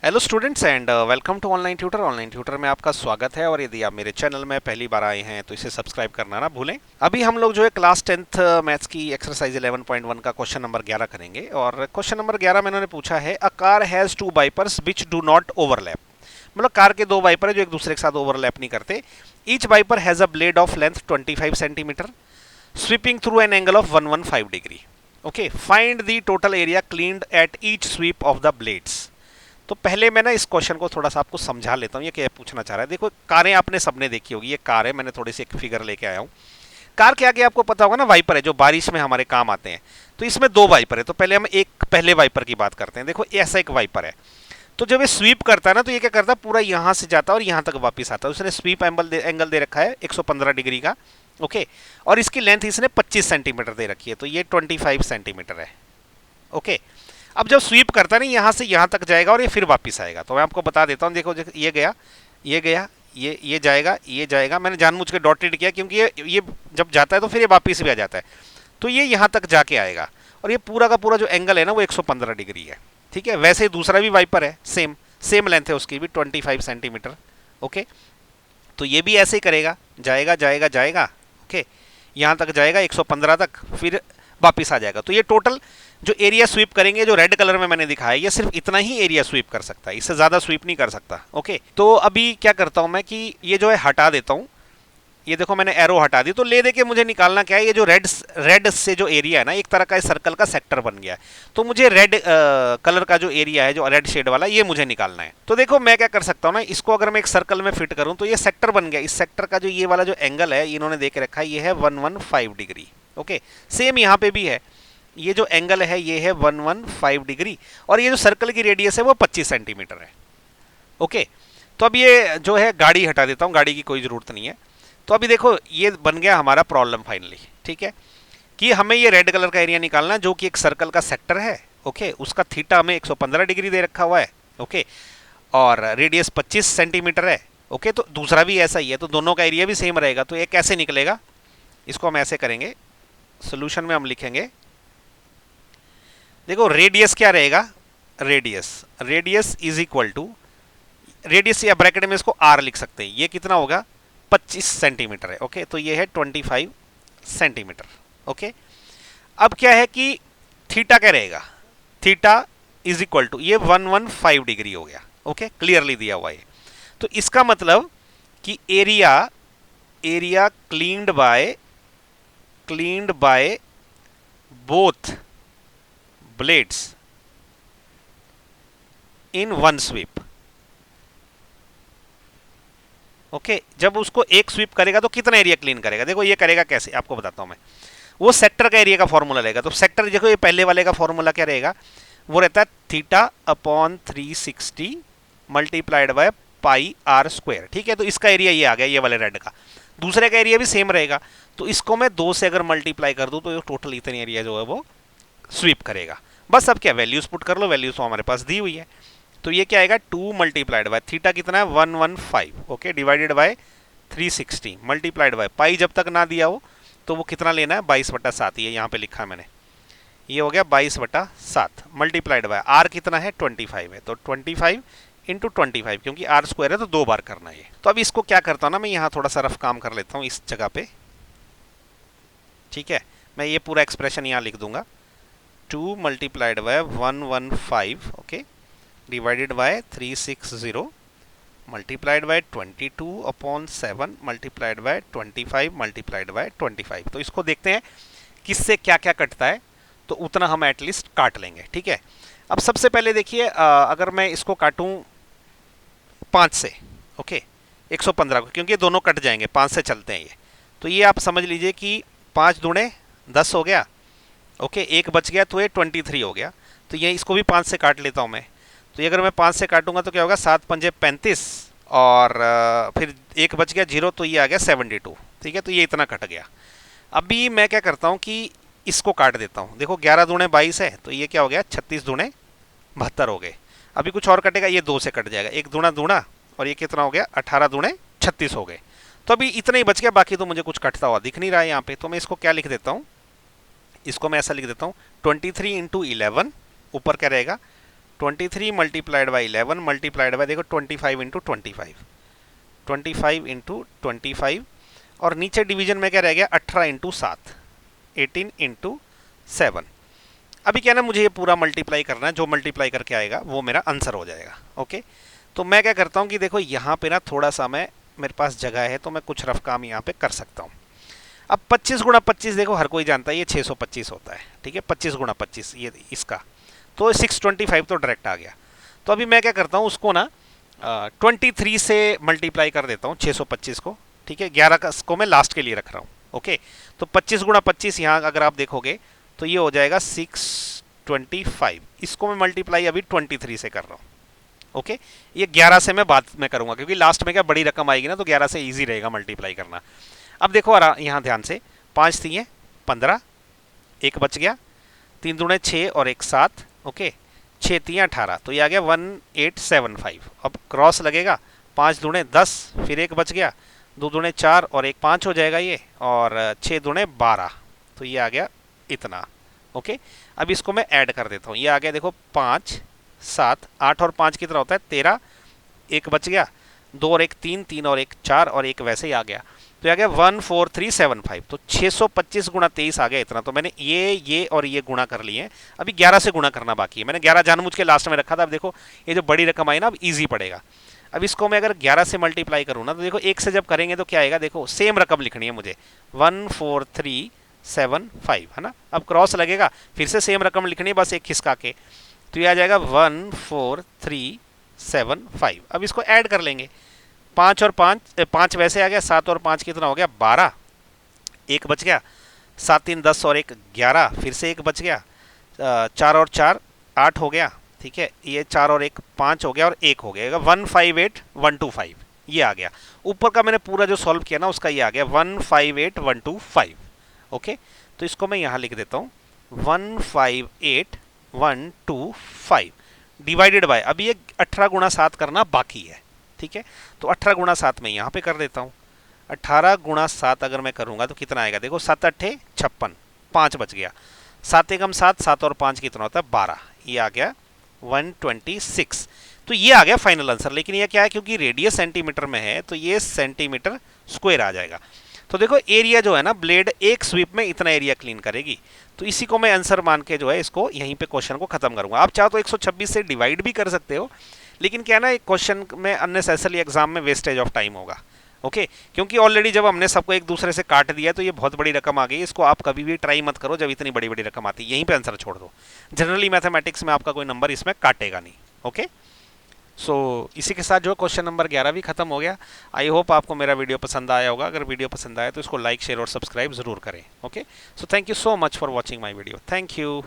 Hello students and welcome to online tutor. Online tutor में आपका स्वागत है और यदि आप मेरे चैनल में पहली बार आए हैं तो इसे सब्सक्राइब करना ना भूलें। अभी हम लोग जो है क्लास 10th मैथ्स की एक्सरसाइज 11.1 का क्वेश्चन नंबर 11 करेंगे और क्वेश्चन नंबर 11 में इन्होंने पूछा है a car has two wipers which do not overlap. मतलब कार के दो वाइपर है जो एक दूसरे के साथ ओवरलैप नहीं करते। Each wiper has a blade of length 25 centimetre sweeping through an angle of 115 degree. Okay, find the total area cleaned at each sweep of the blades. तो पहले मैं ना इस क्वेश्चन को थोड़ा सा आपको समझा लेता हूँ ये क्या पूछना चाह रहा है। देखो, कारें आपने सबने देखी होगी, ये कार है, मैंने थोड़ी सी एक फिगर लेके आया हूँ। कार के आगे आपको पता होगा ना वाइपर है जो बारिश में हमारे काम आते हैं। तो इसमें दो वाइपर है, तो पहले हम एक पहले वाइपर की बात करते हैं। देखो, ऐसा एक वाइपर है, तो जब ये स्वीप करता है ना तो ये क्या करता है, पूरा यहां से जाता है और यहां तक वापस आता है। उसने स्वीप एंगल दे रखा है 115 डिग्री का। ओके, और इसकी लेंथ इसने 25 सेंटीमीटर दे रखी है, तो ये 25 सेंटीमीटर है। ओके, अब जब स्वीप करता है ना यहां से यहां तक जाएगा और ये फिर वापस आएगा। तो मैं आपको बता देता हूं, देखो ये गया, ये गया, ये जाएगा, ये जाएगा। मैंने जानबूझ के डॉटेड किया क्योंकि ये जब जाता है तो फिर ये वापस भी आ जाता है। तो ये यहां तक जाके आएगा और ये पूरा का पूरा जो एंगल है ना वो 115 डिग्री है। ठीक है, वैसे ही दूसरा भी वाइपर है, सेम सेम लेंथ है उसकी भी 25 सेंटीमीटर। ओके, तो ये भी ऐसे ही करेगा, जाएगा जाएगा जाएगा। ओके, यहां तक जाएगा 115 तक, फिर वापिस आ जाएगा। तो ये टोटल जो एरिया स्वीप करेंगे जो रेड कलर में मैंने दिखाया, ये सिर्फ इतना ही एरिया स्वीप कर सकता है, इससे ज्यादा स्वीप नहीं कर सकता। ओके, तो अभी क्या करता हूं मैं कि ये जो है हटा देता हूं। ये देखो मैंने एरो हटा दी। तो ले दे के मुझे निकालना क्या है, ये जो रेड से जो एरिया है ना, एक तरह का सर्कल का सेक्टर बन गया है। तो मुझे रेड कलर का जो एरिया है, जो रेड शेड वाला, ये मुझे निकालना है। तो देखो मैं क्या कर सकता हूँ ना, इसको अगर मैं एक सर्कल में फिट करूँ तो ये सेक्टर बन गया। इस सेक्टर का जो ये वाला जो एंगल है इन्होंने दे के रखा है, ये है 115 डिग्री। ओके, सेम यहाँ पे भी है, ये जो एंगल है ये है 115 डिग्री और ये जो सर्कल की रेडियस है वो 25 सेंटीमीटर है। ओके, तो अब ये जो है गाड़ी हटा देता हूँ, गाड़ी की कोई ज़रूरत नहीं है। तो अभी देखो ये बन गया हमारा प्रॉब्लम फाइनली। ठीक है, कि हमें ये रेड कलर का एरिया निकालना है जो कि एक सर्कल का सेक्टर है। ओके, उसका थीटा हमें 115 डिग्री दे रखा हुआ है। ओके, और रेडियस 25 सेंटीमीटर है। ओके, तो दूसरा भी ऐसा ही है, तो दोनों का एरिया भी सेम रहेगा। तो ये कैसे निकलेगा, इसको हम ऐसे करेंगे, सोल्यूशन में हम लिखेंगे। देखो रेडियस क्या रहेगा, radius is equal to, radius या ब्रैकेट में इसको आर लिख सकते हैं, ये कितना होगा 25 सेंटीमीटर है। ओके, तो ये है 25 सेंटीमीटर। ओके, अब क्या है कि थीटा क्या रहेगा, थीटा इज इक्वल टू, ये 115 डिग्री हो गया। ओके, क्लियरली दिया हुआ है। तो इसका मतलब कि area cleaned by both blades in one sweep. Okay, जब उसको एक स्वीप करेगा तो कितना एरिया क्लीन करेगा। देखो ये करेगा कैसे, आपको बताता हूं मैं। वो सेक्टर का एरिया का फॉर्मूला रहेगा। तो सेक्टर देखो ये पहले वाले का फॉर्मूला क्या रहेगा, वो रहता है theta upon 360 multiplied by pi R square. ठीक है, तो इसका एरिया ये आ गया, ये वाले रेड का। दूसरे का एरिया भी सेम रहेगा, तो इसको मैं 2 से अगर मल्टीप्लाई कर दूं तो टोटल इतनी एरिया जो है वो स्वीप करेगा। बस अब क्या वैल्यूज पुट कर लो, वैल्यूज तो हमारे पास दी हुई है। तो ये क्या आएगा 2 मल्टीप्लाइड बाय थीटा कितना है 115। Okay, divided by 360 multiplied by पाई, जब तक ना दिया हो तो वो कितना लेना है 22/7, ये यहाँ पे लिखा है मैंने, ये हो गया 22/7 मल्टीप्लाइड बाय आर कितना है 25 है। तो 25 इंटू 25, क्योंकि आर स्क्वायर है तो 2 बार करना है ये। तो अब इसको क्या करता हूँ ना, मैं यहाँ थोड़ा सा रफ काम कर लेता हूँ इस जगह पे। ठीक है, मैं ये पूरा एक्सप्रेशन यहाँ लिख दूंगा, 2 multiplied by 115 okay divided by 360 multiplied bye 22/7 multiplied by 25 multiplied by 25। तो इसको देखते हैं किससे क्या क्या कटता है, तो उतना हम एटलीस्ट काट लेंगे। ठीक है, अब सबसे पहले देखिए, अगर मैं इसको काटूं 5 से, ओके 115 को, क्योंकि दोनों कट जाएंगे, 5 से चलते हैं ये। तो ये आप समझ लीजिए कि 5 दूणे 10 हो गया। ओके, एक बच गया तो ये 23 हो गया। तो ये इसको भी 5 से काट लेता हूँ मैं। तो ये अगर मैं 5 से काटूंगा तो क्या होगा 7 पंजे 35 और फिर एक बच गया 0, तो ये आ गया 72। ठीक है, तो ये इतना कट गया। अभी मैं क्या करता हूँ कि इसको काट देता हूँ। देखो 11 दूणे 22 है, तो ये क्या हो गया 36 दूणे 72 हो गए। अभी कुछ और कटेगा, ये 2 से कट जाएगा, एक दूणा दूणा, और ये कितना हो गया 18 दूणे 36 हो गए। तो अभी इतना ही बच गया, बाकी तो मुझे कुछ कटता हुआ दिख नहीं रहा है यहाँ पे। तो मैं इसको क्या लिख देता हूँ, इसको मैं ऐसा लिख देता हूँ 23 इंटू 11, ऊपर क्या रहेगा 23 मल्टीप्लाइड बाई 11 मल्टीप्लाइड बाई देखो 25 इंटू 25, 25 इंटू 25, और नीचे डिवीजन में क्या रह गया 18 इंटू 7, 18 इंटू 7। अभी क्या ना मुझे ये पूरा मल्टीप्लाई करना है, जो मल्टीप्लाई करके आएगा वो मेरा आंसर हो जाएगा। ओके, तो मैं क्या करता हूँ कि देखो यहाँ पे ना थोड़ा सा मेरे पास जगह है तो मैं कुछ रफ काम यहाँ पे कर सकता हूँ। अब 25 गुणा 25 देखो हर कोई जानता है ये 625 होता है, ठीक है, 25 गुणा 25 ये इसका, तो 625 तो डायरेक्ट आ गया। तो अभी मैं क्या करता हूँ उसको ना 23 से मल्टीप्लाई कर देता हूँ 625 को, ठीक है, 11 को मैं लास्ट के लिए रख रहा हूँ। ओके, तो 25 गुणा 25 यहाँ अगर आप देखोगे तो ये हो जाएगा 625, इसको मैं मल्टीप्लाई अभी 23 से कर रहा हूँ। ओके, ये 11 से मैं बाद में करूंगा क्योंकि लास्ट में क्या बड़ी रकम आएगी ना, तो 11 से इजी रहेगा मल्टीप्लाई करना। अब देखो यहाँ ध्यान से 5 3 15, एक बच गया, 3 दूने 6 और 1 7, ओके, 6 3 18, तो ये आ गया 1875। अब क्रॉस लगेगा, 5 दूने 10, फिर एक बच गया, 2 दूने 4 और 1 5 हो जाएगा ये, और 6 दूने 12, तो ये आ गया इतना। ओके, अब इसको मैं ऐड कर देता हूँ, ये आ गया देखो 5 7 8 और 5 कितना होता है 13, एक बच गया, 2 और 1 3, 3 और 1 4 और एक वैसे ही आ गया, तो आ गया 14375। तो 625 गुणा 23 आ गया इतना। तो मैंने ये और ये गुणा कर लिए, अभी 11 से गुणा करना बाकी है। मैंने 11 जानबूझ के लास्ट में रखा था। अब देखो ये जो बड़ी रकम आई ना अब इजी पड़ेगा। अब इसको मैं अगर 11 से मल्टीप्लाई करूँ ना तो देखो 1 से जब करेंगे तो क्या आएगा, देखो सेम रकम लिखनी है मुझे 14375, है ना। अब क्रॉस लगेगा, फिर से सेम रकम लिखनी है बस एक खिसका के, तो ये आ जाएगा 14375। अब इसको ऐड कर लेंगे, 5 और 5 वैसे आ गया, 7 और 5 कितना हो गया 12, एक बच गया, 7 3 10 और 1 11, फिर से एक बच गया, 4 और 4 8 हो गया, ठीक है, ये 4 और 1 5 हो गया और 1 हो गया 158125, ये आ गया। ऊपर का मैंने पूरा जो सॉल्व किया ना उसका ये आ गया 158125। ओके, तो इसको मैं यहाँ लिख देता हूँ 158125 डिवाइडेड बाय, अभी ये 18 गुणा 7 करना बाकी है, ठीक है, तो 18 गुणा 7 में यहाँ पे कर देता हूँ। 18 गुणा 7 अगर मैं करूँगा तो कितना आएगा, देखो 7 8 56, 5 बच गया, 7 एकम 7, 7 और 5 कितना होता है 12, ये आ गया 126। तो ये आ गया फाइनल आंसर। लेकिन ये क्या है, क्योंकि रेडियस सेंटीमीटर में है तो ये सेंटीमीटर स्क्वायर आ जाएगा। तो देखो एरिया जो है ना, ब्लेड एक स्वीप में इतना एरिया क्लीन करेगी। तो इसी को मैं आंसर मान के जो है इसको यहीं पे क्वेश्चन को खत्म करूंगा। आप चाहो तो 126 से डिवाइड भी कर सकते हो, लेकिन क्या है ना, एक क्वेश्चन में अननेसेसरी एग्जाम में वेस्टेज ऑफ टाइम होगा। ओके, क्योंकि ऑलरेडी जब हमने सबको एक दूसरे से काट दिया तो ये बहुत बड़ी रकम आ गई। इसको आप कभी भी ट्राई मत करो जब इतनी बड़ी बड़ी रकम आती है, यहीं पे आंसर छोड़ दो। जनरली मैथमेटिक्स में आपका कोई नंबर इसमें काटेगा नहीं। ओके, सो इसी के साथ जो क्वेश्चन नंबर 11 भी खत्म हो गया। आई होप आपको मेरा वीडियो पसंद आया होगा। अगर वीडियो पसंद आया तो इसको लाइक शेयर और सब्सक्राइब जरूर करें। Okay, so thank you so much for watching my video. Thank you.